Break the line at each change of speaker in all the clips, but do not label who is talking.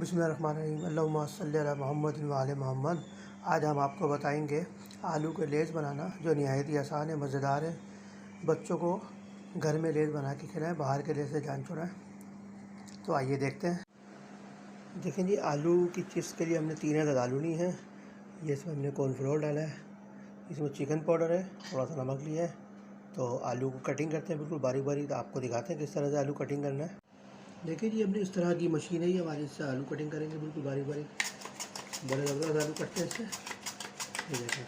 बिस्मिल्लाहिर्रहमानिर्रहीम अल्लाहुम्मा सल्लि अला मुहम्मद व आले मोहम्मद। आज हम आपको बताएंगे आलू के लेज़ बनाना, जो निहायत ही आसान है, मज़ेदार है। बच्चों को घर में लेज़ बना के खिलाएं, बाहर के लेज़ से जान छुड़ाएं। तो आइए देखते हैं। देखें जी, आलू की चिप्स के लिए हमने 3 अदद आलू ली हैं। ये इसमें हमने कॉर्नफ्लोर डाला है, इसमें चिकन पाउडर है, थोड़ा सा नमक लिया है। तो आलू को कटिंग करते हैं बिल्कुल बारीक बारीक। तो आपको दिखाते हैं किस तरह से आलू कटिंग करना है। देखिए जी, हमने इस तरह की मशीन है ये हमारी, इससे आलू कटिंग करेंगे बिल्कुल बारीक बारीक। बड़े ज़बरदस्त आलू कटते हैं इससे। ये देखें,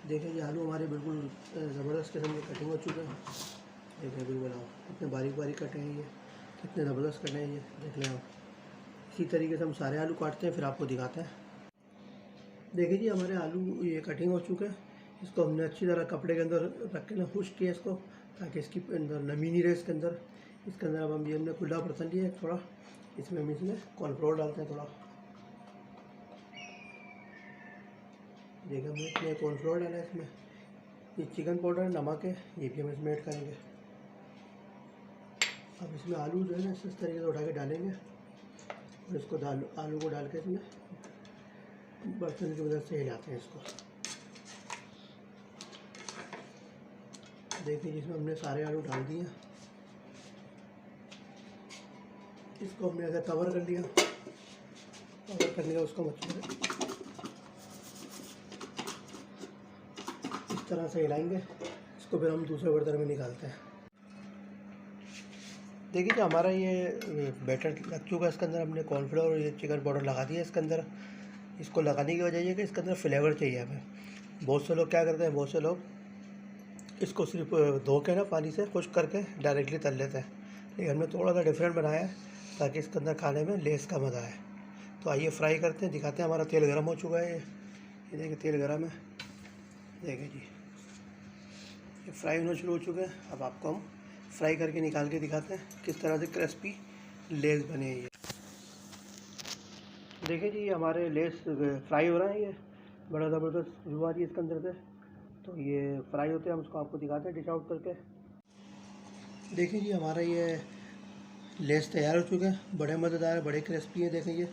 देखिए जी, आलू हमारे बिल्कुल ज़बरदस्त किस्म के कटिंग हो चुके हैं। देखिए बिल्कुल आप कितने बारीक बारीक कटे हैं, ये कितने ज़बरदस्त कटे हैं, ये देख लें आप। इसी तरीके से हम सारे आलू काटते हैं, फिर आपको दिखाते हैं। देखिए जी, हमारे आलू ये कटिंग हो चुके हैं। इसको हमने अच्छी तरह कपड़े के अंदर रख के ना खुश्क किया इसको, ताकि इसकी अंदर नमी नहीं रहे इसके अंदर। इसके अंदर अब हम ये हमने खुला बर्तन लिया है थोड़ा, इसमें हम इसमें कॉर्नफ्लोर डालते हैं थोड़ा। देखिए हमने इसमें कॉर्नफ्लोर डाला है, इसमें ये चिकन पाउडर नमक है, ये भी हम इसमें ऐड करेंगे। अब इसमें आलू जो है ना इस तरीके से उठा के डालेंगे और इसको आलू को डाल के इसमें बर्तन की मदद से हिलाते हैं इसको। देखिए जिसमें हमने सारे आलू डाल दिए, इसको हमने अगर कवर कर लिया, कवर करने का उसको इस तरह से हिलाएंगे। इसको फिर हम दूसरे बर्तन में निकालते हैं। देखिए जो हमारा ये बैटर लग चुका है, इसके अंदर हमने कॉर्नफ्लोर और ये चिकन पाउडर लगा दिया इसके अंदर। इसको लगाने की वजह ये कि इसके अंदर फ्लेवर चाहिए हमें। बहुत से लोग क्या करते हैं, बहुत से लोग इसको सिर्फ धो के ना पानी से खुश्क करके डायरेक्टली तल लेते हैं, लेकिन हमने थोड़ा सा डिफरेंट बनाया है ताकि इसके अंदर खाने में लेस का मज़ा आए। तो आइए फ्राई करते हैं, दिखाते हैं। हमारा तेल गर्म हो चुका है, ये देखिए तेल गर्म है। देखिए जी, ये फ्राई होना शुरू हो चुके हैं। अब आपको हम फ्राई करके निकाल के दिखाते हैं किस तरह से क्रिस्पी लेस बने हैं। ये देखिए जी, हमारे लेस फ्राई हो रहे हैं, ये बड़ा ज़बरदस्त खुशबू आ रही है इसके अंदर से। तो ये फ्राई होते हैं, हम उसको आपको दिखाते हैं डिश आउट करके। देखिए जी, हमारा ये लेस तैयार हो चुके हैं, बड़े मज़ेदार, बड़े क्रिस्पी है। देखें ये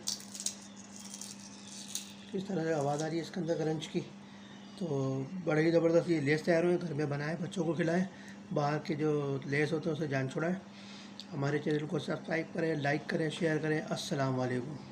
किस तरह से आवाज़ आ रही है इसके अंदर क्रंच की। तो बड़े ही ज़बरदस्त ये लेस तैयार हुए। घर में बनाएं, बच्चों को खिलाएं, बाहर के जो लेस होते हैं उसे जान छुड़ाएं। हमारे चैनल को सब्सक्राइब करें, लाइक करें, शेयर करें। अस्सलाम वालेकुम।